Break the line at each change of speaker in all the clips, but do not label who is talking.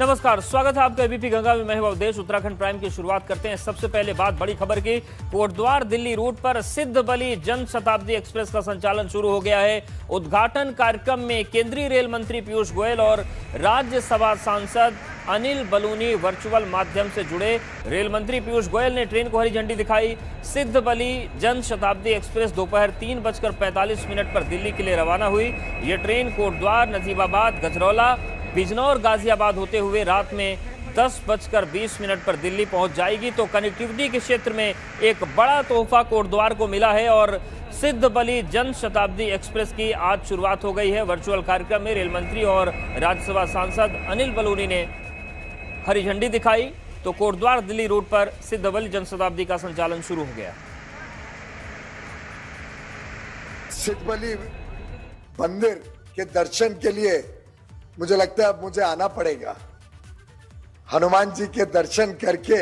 नमस्कार, स्वागत है आपका एबीपी गंगा में। मैं हूं अवधेश। उत्तराखंड प्राइम की शुरुआत करते हैं। सबसे पहले बात बड़ी खबर की। कोटद्वार दिल्ली रूट पर सिद्ध बली जन शताब्दी एक्सप्रेस का संचालन शुरू हो गया है। उद्घाटन कार्यक्रम में केंद्रीय रेल मंत्री पीयूष गोयल और राज्यसभा सांसद अनिल बलूनी वर्चुअल माध्यम से जुड़े। रेल मंत्री पीयूष गोयल ने ट्रेन को हरी झंडी दिखाई। सिद्ध बली जन शताब्दी एक्सप्रेस दोपहर 3:45 पर दिल्ली के लिए रवाना हुई। ये ट्रेन कोटद्वार, नजीबाबाद, गजरौला, बिजनौर, गाजियाबाद होते हुए रात में 10:20 पर दिल्ली पहुंच जाएगी। तो कनेक्टिविटी के क्षेत्र में एक बड़ा तोहफा कोटद्वार को मिला है और सिद्ध बली जन शताब्दी एक्सप्रेस की आज शुरुआत हो गई है। वर्चुअल कार्यक्रम में रेल मंत्री और राज्यसभा सांसद अनिल बलूनी ने हरी झंडी दिखाई। तो कोटद्वार दिल्ली रूट पर सिद्ध बली जन शताब्दी का संचालन शुरू हो गया।
सिद्ध बली मंदिर के दर्शन के लिए मुझे लगता है अब मुझे आना पड़ेगा। हनुमान जी के दर्शन करके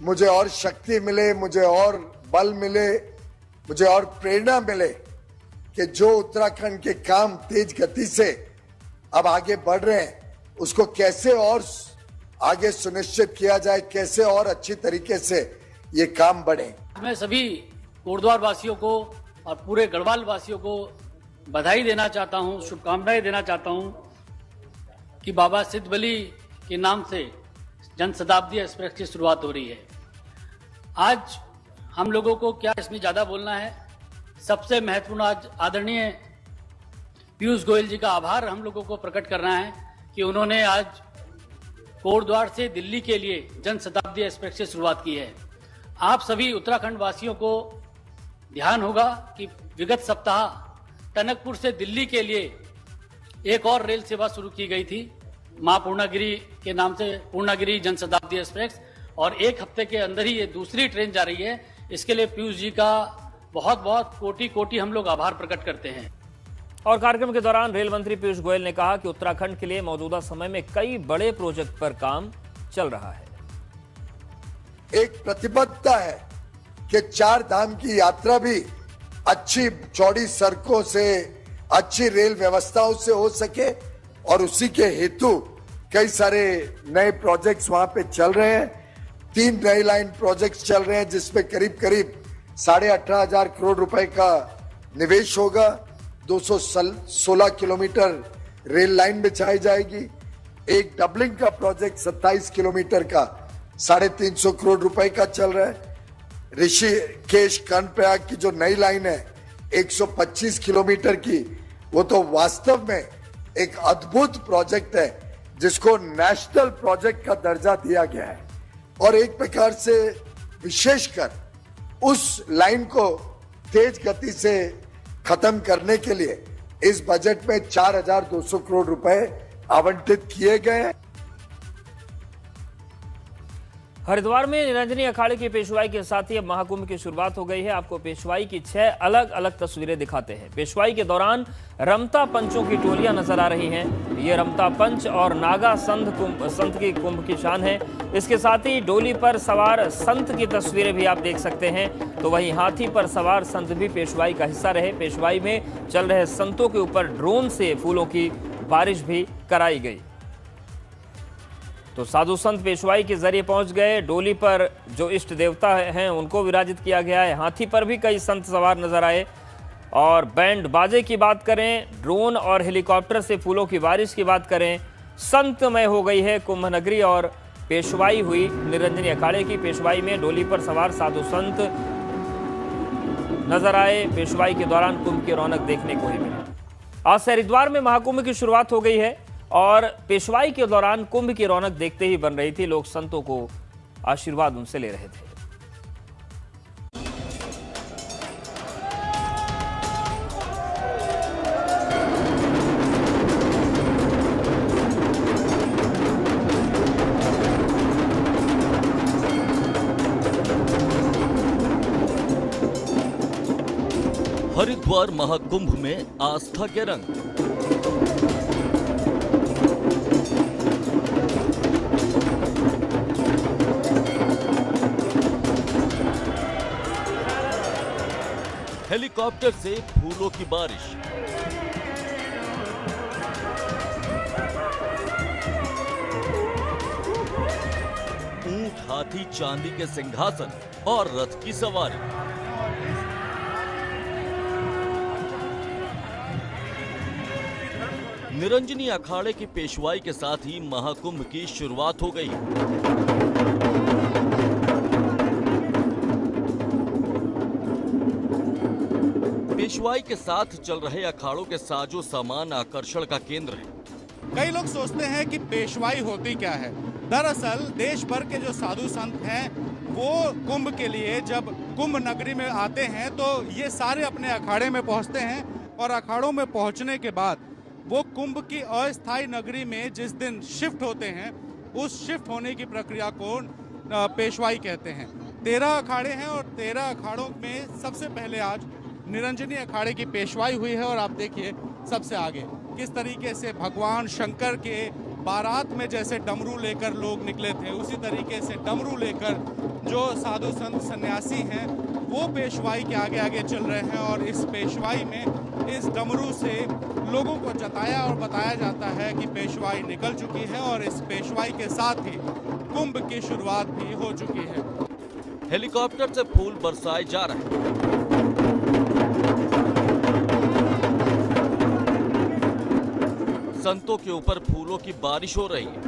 मुझे और शक्ति मिले, मुझे और बल मिले, मुझे और प्रेरणा मिले कि जो उत्तराखंड के काम तेज गति से अब आगे बढ़ रहे हैं उसको कैसे और आगे सुनिश्चित किया जाए, कैसे और अच्छी तरीके से ये काम बढ़े।
मैं सभी कोटद्वार वासियों को और पूरे गढ़वाल वासियों को बधाई देना चाहता हूं, शुभकामनाएं देना चाहता हूं कि बाबा सिद्ध बली के नाम से जन शताब्दी एक्सप्रेस की शुरुआत हो रही है। आज हम लोगों को क्या इसमें ज़्यादा बोलना है, सबसे महत्वपूर्ण आज आदरणीय पीयूष गोयल जी का आभार हम लोगों को प्रकट करना है कि उन्होंने आज कोटद्वार से दिल्ली के लिए जन शताब्दी एक्सप्रेस की शुरुआत की है। आप सभी उत्तराखंड वासियों को ध्यान होगा कि विगत सप्ताह टनकपुर से दिल्ली के लिए एक और रेल सेवा शुरू की गई थी, मां पूर्णागिरी के नाम से पूर्णागिरी जन शताब्दी एक्सप्रेस, और एक हफ्ते के अंदर ही ये दूसरी ट्रेन जा रही है। इसके लिए पीयूष जी का बहुत बहुत कोटि कोटि हम लोग आभार प्रकट करते हैं।
और कार्यक्रम के दौरान रेल मंत्री पीयूष गोयल ने कहा कि उत्तराखंड के लिए मौजूदा समय में कई बड़े प्रोजेक्ट पर काम चल रहा है।
एक प्रतिबद्धता है कि चार धाम की यात्रा भी अच्छी चौड़ी सड़कों से, अच्छी रेल व्यवस्थाओं से हो सके, और उसी के हेतु कई सारे नए प्रोजेक्ट्स वहां पे चल रहे हैं। 3 नई लाइन प्रोजेक्ट्स चल रहे हैं जिसपे करीब 18,500 करोड़ रुपए का निवेश होगा। 216 किलोमीटर रेल लाइन बिछाई जाएगी। एक डबलिंग का प्रोजेक्ट 27 किलोमीटर का 350 करोड़ रुपए का चल रहा है। ऋषिकेश कर्णप्रयाग की जो नई लाइन है 125 किलोमीटर की, वो तो वास्तव में एक अद्भुत प्रोजेक्ट है जिसको नेशनल प्रोजेक्ट का दर्जा दिया गया है। और एक प्रकार से विशेषकर उस लाइन को तेज गति से खत्म करने के लिए इस बजट में 4,200 करोड़ रुपए आवंटित किए गए हैं।
हरिद्वार में निरंजनी अखाड़े की पेशवाई के साथ ही अब महाकुंभ की शुरुआत हो गई है। आपको पेशवाई की 6 अलग अलग तस्वीरें दिखाते हैं। पेशवाई के दौरान रमता पंचों की टोलियां नजर आ रही हैं। ये रमता पंच और नागा संत की कुंभ की शान है। इसके साथ ही डोली पर सवार संत की तस्वीरें भी आप देख सकते हैं। तो वहीं हाथी पर सवार संत भी पेशवाई का हिस्सा रहे। पेशवाई में चल रहे संतों के ऊपर ड्रोन से फूलों की बारिश भी कराई गई। तो साधु संत पेशवाई के जरिए पहुंच गए। डोली पर जो इष्ट देवता हैं उनको विराजित किया गया है। हाथी पर भी कई संत सवार नजर आए। और बैंड बाजे की बात करें, ड्रोन और हेलीकॉप्टर से फूलों की बारिश की बात करें, संतमय हो गई है कुंभ नगरी। और पेशवाई हुई निरंजनी अखाड़े की। पेशवाई में डोली पर सवार साधु संत नजर आए। पेशवाई के दौरान कुंभ की रौनक देखने को ही मिली। आज से हरिद्वार में महाकुंभ की शुरुआत हो गई है और पेशवाई के दौरान कुंभ की रौनक देखते ही बन रही थी। लोग संतों को आशीर्वाद उनसे ले रहे थे।
हरिद्वार महाकुंभ में आस्था के रंग। हेलीकॉप्टर से फूलों की बारिश। हाथी चांदी के सिंहासन और रथ की सवारी। निरंजनी अखाड़े की पेशवाई के साथ ही महाकुंभ की शुरुआत हो गई। पेशवाई के साथ चल रहे अखाड़ों के साजो सामान आकर्षण का केंद्र है।
कई लोग सोचते हैं कि पेशवाई होती क्या है। दरअसल देश भर के जो साधु संत हैं वो कुंभ के लिए जब कुंभ नगरी में आते हैं तो ये सारे अपने अखाड़े में पहुंचते हैं और अखाड़ों में पहुंचने के बाद वो कुंभ की अस्थायी नगरी में जिस दिन शिफ्ट होते हैं उस शिफ्ट होने की प्रक्रिया को पेशवाई कहते हैं। 13 अखाड़े हैं और 13 अखाड़ों में सबसे पहले आज निरंजनी अखाड़े की पेशवाई हुई है और आप देखिए सबसे आगे किस तरीके से भगवान शंकर के बारात में जैसे डमरू लेकर लोग निकले थे उसी तरीके से डमरू लेकर जो साधु संत सन्यासी हैं वो पेशवाई के आगे आगे चल रहे हैं और इस पेशवाई में इस डमरू से लोगों को जताया और बताया जाता है कि पेशवाई निकल चुकी है और इस पेशवाई के साथ ही कुंभ की शुरुआत भी हो चुकी है।
हेलीकॉप्टर से फूल बरसाए जा रहे हैं। संतों के ऊपर फूलों की बारिश हो रही है।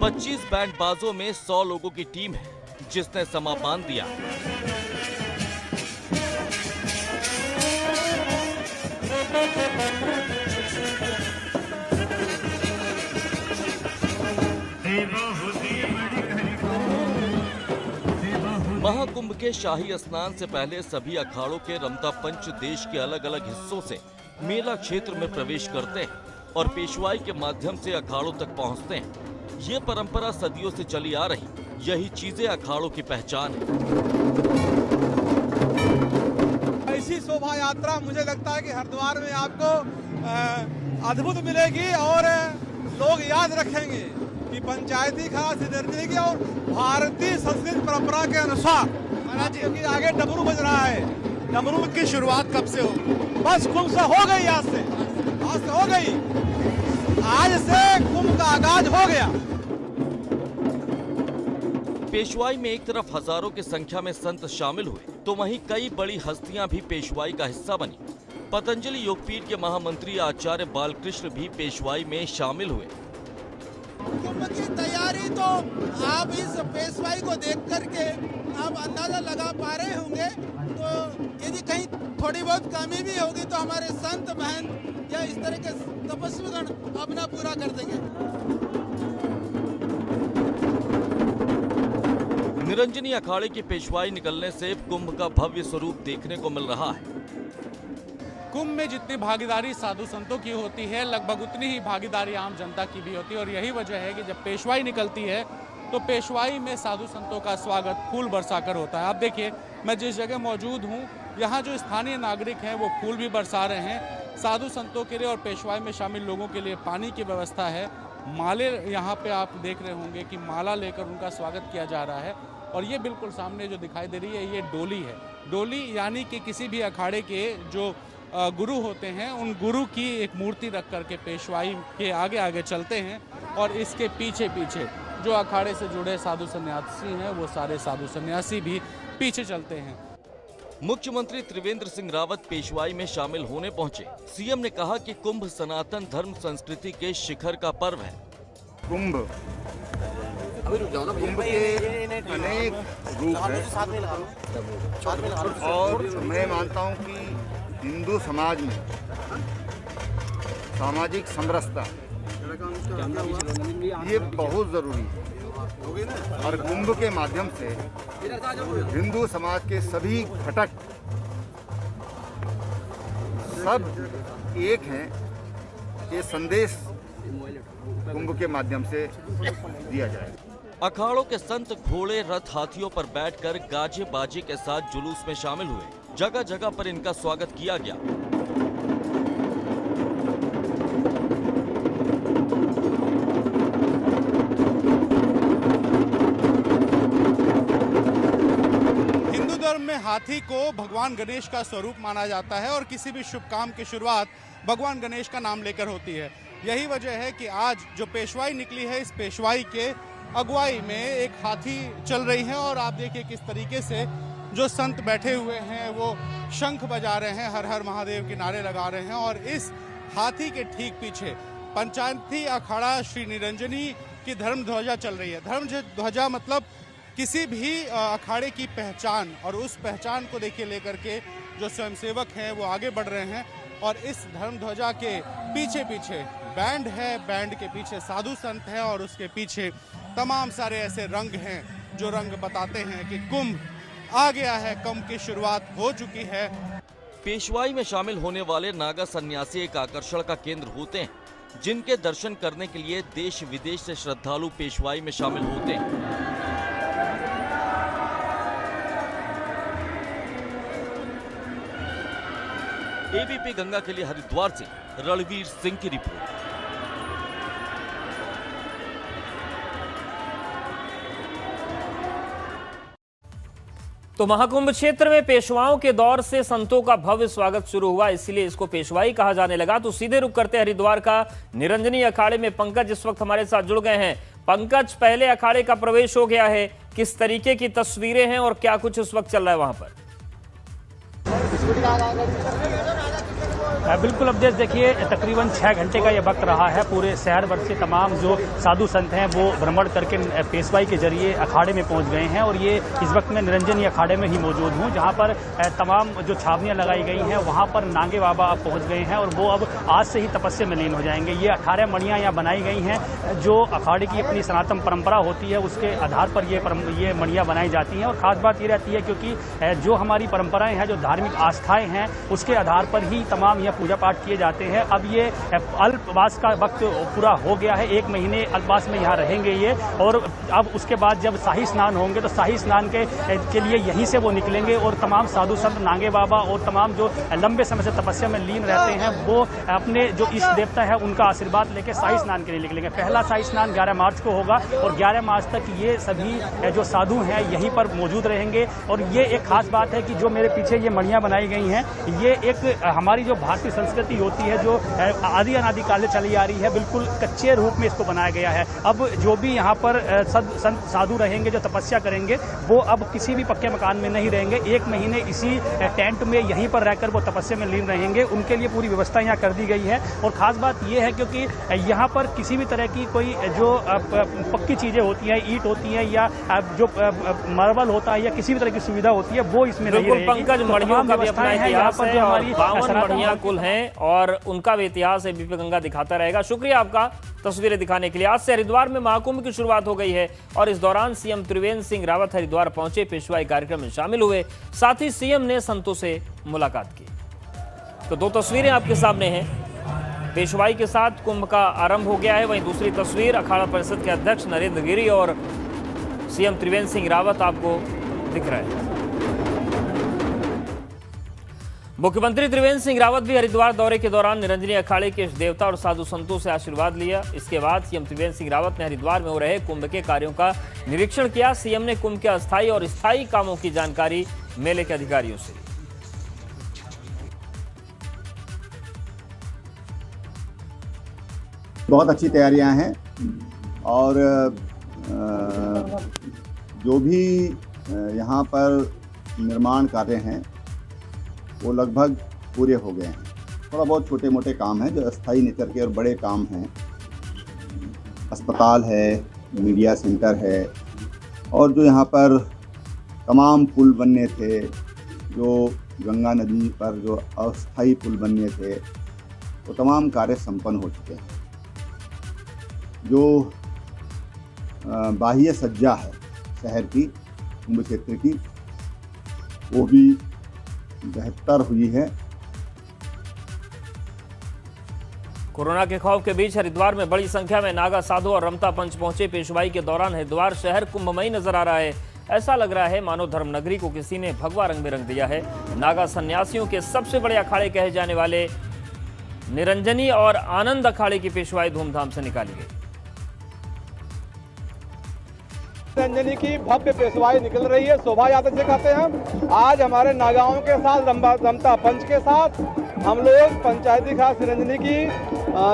25 बैंड बाजों में 100 लोगों की टीम है जिसने समा बांध दिया। महाकुंभ के शाही स्नान से पहले सभी अखाड़ों के रमता पंच देश के अलग अलग हिस्सों से मेला क्षेत्र में प्रवेश करते हैं और पेशवाई के माध्यम से अखाड़ों तक पहुंचते हैं। ये परंपरा सदियों से चली आ रही, यही चीजें अखाड़ों की पहचान है।
ऐसी शोभा यात्रा मुझे लगता है कि हरिद्वार में आपको अद्भुत मिलेगी और लोग याद रखेंगे कि पंचायती खास निरंजनी की और भारतीय संस्कृति परंपरा के अनुसार क्योंकि आगे डमरू बज रहा है।
डमरू की शुरुआत कब से होगी?
बस कुंभ से हो गई, आज से हो गई, आज से कुंभ का आगाज हो गया।
पेशवाई में एक तरफ हजारों की संख्या में संत शामिल हुए तो वहीं कई बड़ी हस्तियां भी पेशवाई का हिस्सा बनी। पतंजलि योगपीठ के महामंत्री आचार्य बालकृष्ण भी पेशवाई में शामिल हुए।
कुंभ की तैयारी तो आप इस पेशवाई को देख करके आप अंदाजा लगा पा रहे होंगे। तो यदि कहीं थोड़ी बहुत कमी भी होगी तो हमारे संत बहन या इस तरह के तपस्वीगण अपना पूरा कर देंगे।
निरंजनी अखाड़े की पेशवाई निकलने से कुंभ का भव्य स्वरूप देखने को मिल रहा है।
कुंभ में जितनी भागीदारी साधु संतों की होती है लगभग उतनी ही भागीदारी आम जनता की भी होती है और यही वजह है कि जब पेशवाई निकलती है तो पेशवाई में साधु संतों का स्वागत फूल बरसाकर होता है। आप देखिए मैं जिस जगह मौजूद हूँ यहाँ जो स्थानीय नागरिक हैं वो फूल भी बरसा रहे हैं। साधु संतों के लिए और पेशवाई में शामिल लोगों के लिए पानी की व्यवस्था है। माले यहाँ पे आप देख रहे होंगे कि माला लेकर उनका स्वागत किया जा रहा है और ये बिल्कुल सामने जो दिखाई दे रही है ये डोली है। डोली यानी कि किसी भी अखाड़े के जो गुरु होते हैं उन गुरु की एक मूर्ति रख करके पेशवाई के आगे आगे चलते हैं और इसके पीछे पीछे जो अखाड़े से जुड़े साधु सन्यासी हैं वो सारे साधु सन्यासी भी पीछे चलते हैं।
मुख्यमंत्री त्रिवेंद्र सिंह रावत पेशवाई में शामिल होने पहुंचे। सीएम ने कहा कि कुंभ सनातन धर्म संस्कृति के शिखर का पर्व है।
कुंभ के अनेक रूप हैं और मैं मानता हूं कि हिंदू समाज में सामाजिक समरसता ये बहुत जरूरी है और कुंभ के माध्यम से हिंदू समाज के सभी घटक सब एक हैं। ये संदेश कुंभ के माध्यम से दिया जाए।
अखाड़ों के संत घोड़े रथ हाथियों पर बैठकर गाजे बाजे के साथ जुलूस में शामिल हुए। जगह जगह पर इनका स्वागत किया गया।
हिंदू धर्म में हाथी को भगवान गणेश का स्वरूप माना जाता है और किसी भी शुभ काम की शुरुआत भगवान गणेश का नाम लेकर होती है। यही वजह है कि आज जो पेशवाई निकली है, इस पेशवाई के अगुवाई में एक हाथी चल रही है। और आप देखिए किस तरीके से जो संत बैठे हुए हैं वो शंख बजा रहे हैं, हर हर महादेव के नारे लगा रहे हैं। और इस हाथी के ठीक पीछे पंचायती अखाड़ा श्री निरंजनी की धर्म ध्वजा चल रही है। धर्म ध्वजा मतलब किसी भी अखाड़े की पहचान, और उस पहचान को देखिए लेकर के जो स्वयंसेवक हैं वो आगे बढ़ रहे हैं। और इस धर्म ध्वजा के पीछे पीछे बैंड है, बैंड के पीछे साधु संत हैं, और उसके पीछे तमाम सारे ऐसे रंग हैं जो रंग बताते हैं कि कुंभ आ गया है, कुंभ की शुरुआत हो चुकी है।
पेशवाई में शामिल होने वाले नागा सन्यासी एक आकर्षण का केंद्र होते हैं, जिनके दर्शन करने के लिए देश विदेश से श्रद्धालु पेशवाई में शामिल होते हैं। एबीपी गंगा के लिए हरिद्वार से रणवीर सिंह की रिपोर्ट।
तो महाकुंभ क्षेत्र में पेशवाओं के दौर से संतों का भव्य स्वागत शुरू हुआ, इसीलिए इसको पेशवाई कहा जाने लगा। तो सीधे रुक करते हरिद्वार का निरंजनी अखाड़े में पंकज इस वक्त हमारे साथ जुड़ गए हैं। पंकज, पहले अखाड़े का प्रवेश हो गया है, किस तरीके की तस्वीरें हैं और क्या कुछ इस वक्त चल रहा है वहां पर?
बिल्कुल, अब देखिए तकरीबन 6 घंटे का यह वक्त रहा है। पूरे शहर भर से तमाम जो साधु संत हैं वो भ्रमण करके पेशवाई के जरिए अखाड़े में पहुंच गए हैं। और ये इस वक्त मैं निरंजनी अखाड़े में ही मौजूद हूं, जहां पर तमाम जो छावनियां लगाई गई हैं वहां पर नागे बाबा अब पहुंच गए हैं और वो अब आज से ही तपस्या में लीन हो जाएंगे। ये 18 मणियाँ यहाँ बनाई गई हैं, जो अखाड़े की अपनी सनातन परंपरा होती है उसके आधार पर ये मणियाँ बनाई जाती हैं। और खास बात ये रहती है क्योंकि जो हमारी परंपराएं हैं, जो धार्मिक आस्थाएं हैं, उसके आधार पर ही तमाम यह पूजा पाठ किए जाते हैं। अब ये अल्पवास का वक्त पूरा हो गया है, 1 महीने अल्पवास में यहाँ रहेंगे ये। और अब उसके बाद जब शाही स्नान होंगे तो शाही स्नान के लिए यहीं से वो निकलेंगे। और तमाम साधु संत, नागे बाबा और तमाम जो लंबे समय से तपस्या में लीन रहते हैं वो अपने जो इष्ट देवता है उनका आशीर्वाद लेकर शाही स्नान के लिए निकलेंगे। पहला शाही स्नान 11 मार्च को होगा और 11 मार्च तक ये सभी जो साधु हैं यहीं पर मौजूद रहेंगे। और ये एक खास बात है कि जो मेरे पीछे ये मणियाँ बनाई गई हैं, ये एक हमारी जो भारतीय संस्कृति होती है जो आदि अनादि काल से चली आ रही है, बिल्कुल कच्चे रूप में इसको बनाया गया है। अब जो भी यहाँ पर संत साधु रहेंगे, जो तपस्या करेंगे, वो अब किसी भी पक्के मकान में नहीं रहेंगे। 1 महीने इसी टेंट में यहीं पर रहकर वो तपस्या में लीन रहेंगे। उनके लिए पूरी व्यवस्था यहाँ कर दी गई है। और खास बात ये है क्योंकि यहाँ पर किसी भी तरह की कोई जो पक्की चीजें होती हैं, ईंट होती है या जो मार्बल होता है या किसी भी तरह की सुविधा होती है, वो इसमें नहीं रहेगी।
पंकज, मणियों का भी अपना इतिहास है,
हमारी
52 मणियाँ कुल हैं और उनका भी इतिहास एबीपी गंगा दिखाता रहेगा। शुक्रिया आपका तस्वीरें दिखाने के लिए। आज से हरिद्वार में महाकुंभ की शुरुआत हो गई है और इस दौरान सीएम त्रिवेंद्र सिंह रावत हरिद्वार पहुंचे, पेशवाई कार्यक्रम में शामिल हुए, साथ ही सीएम ने संतों से मुलाकात की। तो 2 तस्वीरें आपके सामने हैं, पेशवाई के साथ कुंभ का आरंभ हो गया है। वहीं दूसरी तस्वीर अखाड़ा परिषद के अध्यक्ष नरेंद्र गिरी और सीएम त्रिवेंद्र सिंह रावत आपको दिख रहे हैं। मुख्यमंत्री त्रिवेंद्र सिंह रावत भी हरिद्वार दौरे के दौरान निरंजनी अखाड़े के देवता और साधु संतों से आशीर्वाद लिया। इसके बाद सीएम त्रिवेंद्र सिंह रावत ने हरिद्वार में हो रहे कुंभ के कार्यों का निरीक्षण किया। सीएम ने कुंभ के अस्थायी और स्थायी कामों की जानकारी मेले के अधिकारियों से।
बहुत अच्छी तैयारियां हैं और जो भी यहाँ पर निर्माण कार्य हैं वो लगभग पूरे हो गए हैं। थोड़ा बहुत छोटे मोटे काम हैं जो अस्थायी नेचर के और बड़े काम हैं। अस्पताल है, मीडिया सेंटर है और जो यहाँ पर तमाम पुल बनने थे, जो गंगा नदी पर जो अस्थायी पुल बनने थे, वो तमाम कार्य संपन्न हो चुके हैं। जो बाह्य सज्जा है शहर की, कुंभ क्षेत्र की, वो भी बेहतर हुई है।
कोरोना के खौफ के बीच हरिद्वार में बड़ी संख्या में नागा साधु और रमता पंच पहुंचे। पेशवाई के दौरान हरिद्वार शहर कुंभमयी नजर आ रहा है। ऐसा लग रहा है मानो धर्म नगरी को किसी ने भगवा रंग में रंग दिया है। नागा सन्यासियों के सबसे बड़े अखाड़े कहे जाने वाले निरंजनी और आनंद अखाड़े की पेशवाई धूमधाम से निकाली गई।
निरंजनी की भव्य पेशवाई निकल रही है, शोभा यात्रा से कहते हैं हम। आज हमारे नागाओं के साथ, रमता पंच के साथ हम लोग पंचायती खास निरंजनी की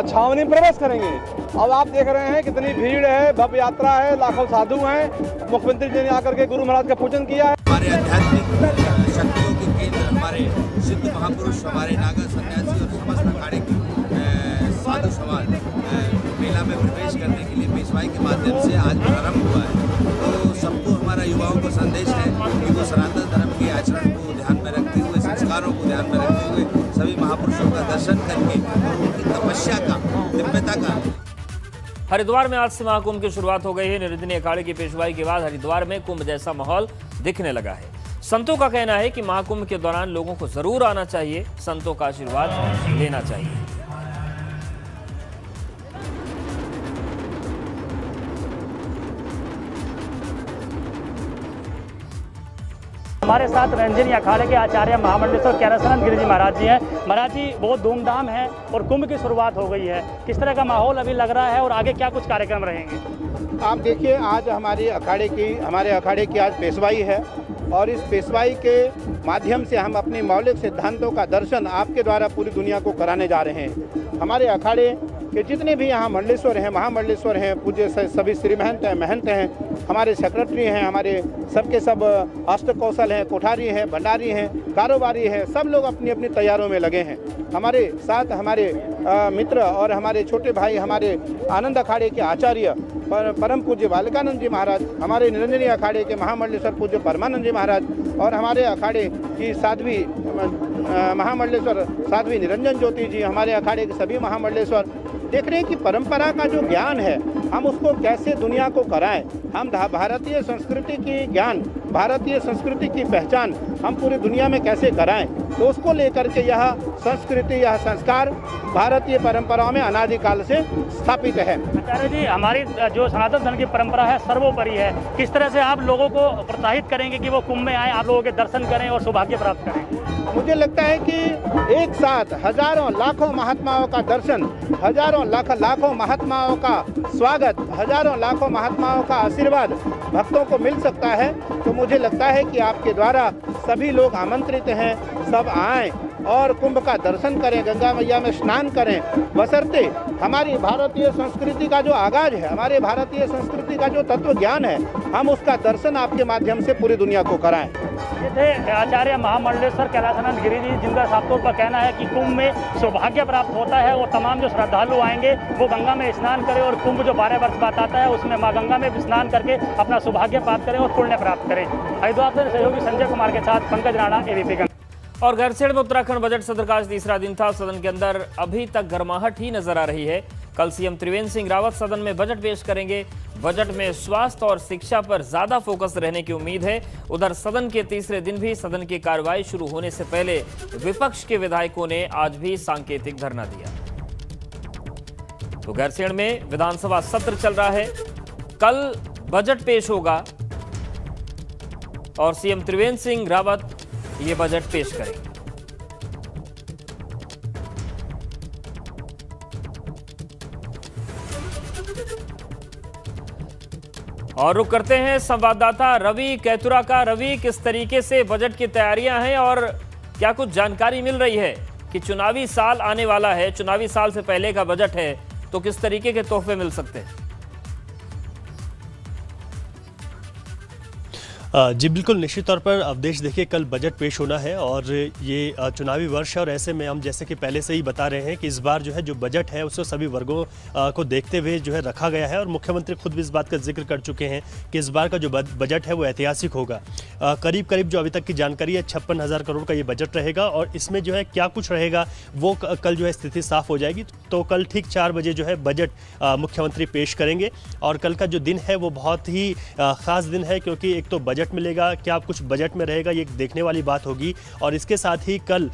छावनी में प्रवेश करेंगे। अब आप देख रहे हैं कितनी भीड़ है, भव्य यात्रा है, लाखों साधु हैं। मुख्यमंत्री जी ने आकर के गुरु महाराज का पूजन किया है।
हमारे आध्यात्मिक शक्तियों के केंद्र, हमारे सिद्ध महापुरुष, हमारे नागा सन्यासी और समस्त अखाड़े के साधु समाज मेला में प्रवेश करने के लिए पेशवाई के माध्यम से आज प्रारंभ हुआ है। तो सबको, हमारा युवाओं को संदेश है कि वो सनातन धर्म के आचरण को ध्यान में रखते हुए, संस्कारों को ध्यान में रखते हुए सभी महापुरुषों का दर्शन करके और उनकी तपस्या का, दिव्यता का।
हरिद्वार में आज से महाकुंभ की शुरुआत हो गई है। निरंजनी अखाड़े की पेशवाई के बाद हरिद्वार में कुंभ जैसा माहौल दिखने लगा है। संतों का कहना है कि महाकुंभ के दौरान लोगों को जरूर आना चाहिए, संतों का आशीर्वाद लेना चाहिए।
हमारे साथ निरंजनी अखाड़े के आचार्य महामंडलेश्वर कैलासानंद गिरि जी महाराज जी हैं। महाराज जी, बहुत धूमधाम है और कुंभ की शुरुआत हो गई है, किस तरह का माहौल अभी लग रहा है और आगे क्या कुछ कार्यक्रम रहेंगे?
आप देखिए, आज हमारे अखाड़े की आज पेशवाई है और इस पेशवाई के माध्यम से हम अपने मौलिक सिद्धांतों का दर्शन आपके द्वारा पूरी दुनिया को कराने जा रहे हैं। हमारे अखाड़े के जितने भी यहाँ मंडलेश्वर हैं, महामंडलेश्वर हैं, पूज्य सभी श्री महंत हैं, हमारे सेक्रेटरी हैं, हमारे सबके सब अष्टकौशल हैं, कोठारी हैं, भंडारी हैं, कारोबारी हैं, सब लोग अपनी अपनी तैयारियों में लगे हैं। हमारे साथ हमारे मित्र और हमारे छोटे भाई, हमारे आनंद अखाड़े के आचार्य परम पूज्य बालकानंद जी महाराज, हमारे निरंजनी अखाड़े के महामंडलेश्वर पूज्य परमानंद जी महाराज और हमारे अखाड़े की साध्वी महामंडलेश्वर साध्वी निरंजन ज्योति जी, हमारे अखाड़े के सभी महामंडलेश्वर देख रहे हैं कि परंपरा का जो ज्ञान है हम उसको कैसे दुनिया को कराएं। हम भारतीय संस्कृति की ज्ञान, भारतीय संस्कृति की पहचान हम पूरी दुनिया में कैसे कराएं, तो उसको लेकर के यह संस्कृति, यह संस्कार भारतीय परंपराओं में अनादिकाल से स्थापित है।
आचार्य जी, हमारी जो सनातन धर्म की परंपरा है सर्वोपरि है, किस तरह से आप लोगों को प्रोत्साहित करेंगे कि वो कुंभ में आए, आप लोगों के दर्शन करें और सौभाग्य प्राप्त करें?
मुझे लगता है कि एक साथ हजारों लाखों महात्माओं का दर्शन, हजारों लाखों महात्माओं का स्वागत, हजारों लाखों महात्माओं का आशीर्वाद भक्तों को मिल सकता है। तो मुझे लगता है कि आपके द्वारा सभी लोग आमंत्रित हैं, सब आएं और कुंभ का दर्शन करें, गंगा मैया में स्नान करें, बशर्ते हमारी भारतीय संस्कृति का जो आगाज है, हमारे भारतीय संस्कृति का जो तत्व ज्ञान है, हम उसका दर्शन आपके माध्यम से पूरी दुनिया को कराएं।
ये थे आचार्य महामंडलेश्वर कैलासानंद गिरि जी, जिनका साफ तौर पर कहना है कि कुंभ में सौभाग्य प्राप्त होता है और तमाम जो श्रद्धालु आएंगे वो गंगा में स्नान करें और कुंभ जो 12 वर्ष बाद आता है उसमें माँ गंगा में स्नान करके अपना सौभाग्य प्राप्त करें और पुण्य प्राप्त करें। हरिद्वार से सहयोगी संजय कुमार के साथ पंकज राणा, एबीपी।
और गैरसैंण में उत्तराखंड बजट सत्र का आज तीसरा दिन था। सदन के अंदर अभी तक गर्माहट ही नजर आ रही है। कल सीएम त्रिवेंद्र सिंह रावत सदन में बजट पेश करेंगे। बजट में स्वास्थ्य और शिक्षा पर ज्यादा फोकस रहने की उम्मीद है। उधर सदन के तीसरे दिन भी सदन की कार्रवाई शुरू होने से पहले विपक्ष के विधायकों ने आज भी सांकेतिक धरना दिया। तो गैरसैंण में विधानसभा सत्र चल रहा है। कल बजट पेश होगा और सीएम त्रिवेंद्र सिंह रावत ये बजट पेश करेंगे। और रुक करते हैं संवाददाता रवि कैतुरा का। रवि, किस तरीके से बजट की तैयारियां हैं और क्या कुछ जानकारी मिल रही है कि चुनावी साल आने वाला है, चुनावी साल से पहले का बजट है, तो किस तरीके के तोहफे मिल सकते हैं?
जी बिल्कुल, निश्चित तौर पर अवधेश, देखिए कल बजट पेश होना है और ये चुनावी वर्ष है और ऐसे में हम जैसे कि पहले से ही बता रहे हैं कि इस बार जो है जो बजट है उसको सभी वर्गों को देखते हुए जो है रखा गया है और मुख्यमंत्री खुद भी इस बात का जिक्र कर चुके हैं कि इस बार का जो बजट है वो ऐतिहासिक होगा। करीब करीब जो अभी तक की जानकारी है 56,000 करोड़ का ये बजट रहेगा और इसमें जो है क्या कुछ रहेगा वो कल जो है स्थिति साफ हो जाएगी। तो कल ठीक 4 बजे जो है बजट मुख्यमंत्री पेश करेंगे और कल का जो दिन है वो बहुत ही खास दिन है, क्योंकि एक तो बजट मिलेगा, क्या कुछ बजट में रहेगा, ये देखने वाली बात होगी। और इसके साथ ही कल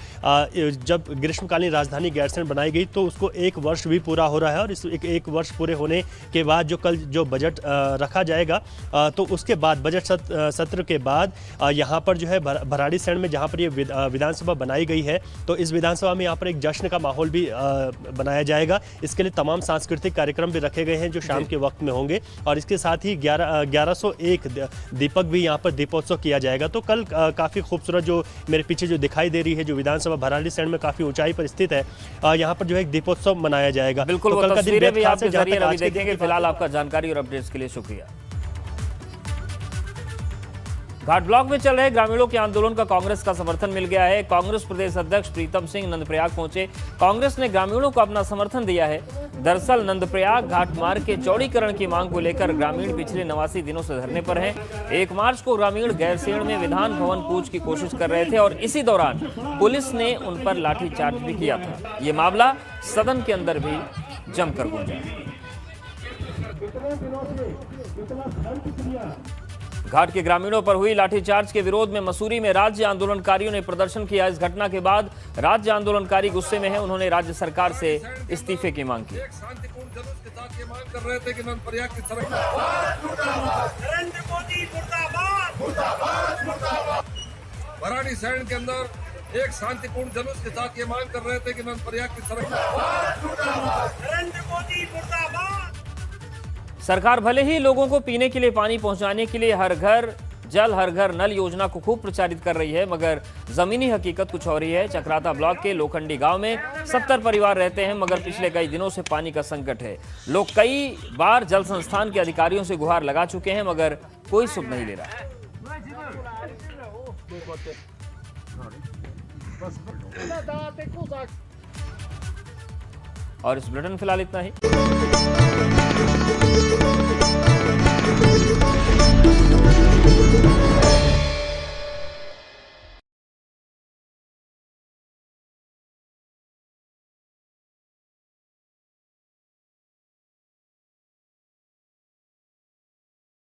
जब ग्रीष्मकालीन राजधानी गैरसैंण बनाई गई तो उसको 1 वर्ष भी पूरा हो रहा है और इस एक वर्ष पूरे होने के बाद जो कल जो बजट रखा जाएगा तो उसके बाद बजट सत्र के बाद यहाँ पर जो है भराड़ीसैंण में जहाँ पर ये विधानसभा बनाई गई है तो इस विधानसभा में यहाँ पर एक जश्न का माहौल भी बनाया जाएगा। इसके लिए तमाम सांस्कृतिक कार्यक्रम भी रखे गए हैं जो शाम के वक्त में होंगे और इसके साथ ही 1101 दीपक भी यहाँ पर दीपोत्सव किया जाएगा। तो कल काफ़ी खूबसूरत जो मेरे पीछे जो दिखाई दे रही है जो विधानसभा भराली सैंड में काफ़ी ऊंचाई पर स्थित है, यहाँ पर जो है एक दीपोत्सव मनाया जाएगा।
बिल्कुल,
तो कल का दिन
भी आपके जरिए रवि देखेंगे। फिलहाल आपका जानकारी और अपडेट्स के लिए शुक्रिया। घाट ब्लॉक में चल रहे ग्रामीणों के आंदोलन का कांग्रेस का समर्थन मिल गया है। कांग्रेस प्रदेश अध्यक्ष प्रीतम सिंह नंदप्रयाग पहुंचे। कांग्रेस ने ग्रामीणों को अपना समर्थन दिया है। दरअसल नंदप्रयाग घाट मार्ग के चौड़ीकरण की मांग को लेकर ग्रामीण पिछले 89 दिनों से धरने पर हैं। 1 मार्च को ग्रामीण गैरसैंण में विधान भवन कूच की कोशिश कर रहे थे और इसी दौरान पुलिस ने उन पर लाठीचार्ज भी किया था। ये मामला सदन के अंदर भी जमकर गूंजा। घाट के ग्रामीणों पर हुई लाठीचार्ज के विरोध में मसूरी में राज्य आंदोलनकारियों ने प्रदर्शन किया। इस घटना के बाद राज्य आंदोलनकारी गुस्से में हैं। उन्होंने राज्य सरकार से इस्तीफे की मांग की।
शांतिपूर्ण जुलूस के साथ ये मांग कर रहे थे कि नंदप्रयाग की सड़क भराड़ी सैंड के अंदर एक शांतिपूर्ण जुलूस के साथ ये मांग कर रहे थे कि नंदप्रयाग की सड़क
सरकार भले ही लोगों को पीने के लिए पानी पहुंचाने के लिए हर घर जल हर घर नल योजना को खूब प्रचारित कर रही है, मगर जमीनी हकीकत कुछ और ही है। चक्राता ब्लॉक के लोखंडी गांव में 70 परिवार रहते हैं, मगर पिछले कई दिनों से पानी का संकट है। लोग कई बार जल संस्थान के अधिकारियों से गुहार लगा चुके हैं, मगर कोई सुध नहीं ले रहा। और इस बुलेटिन फिलहाल इतना ही।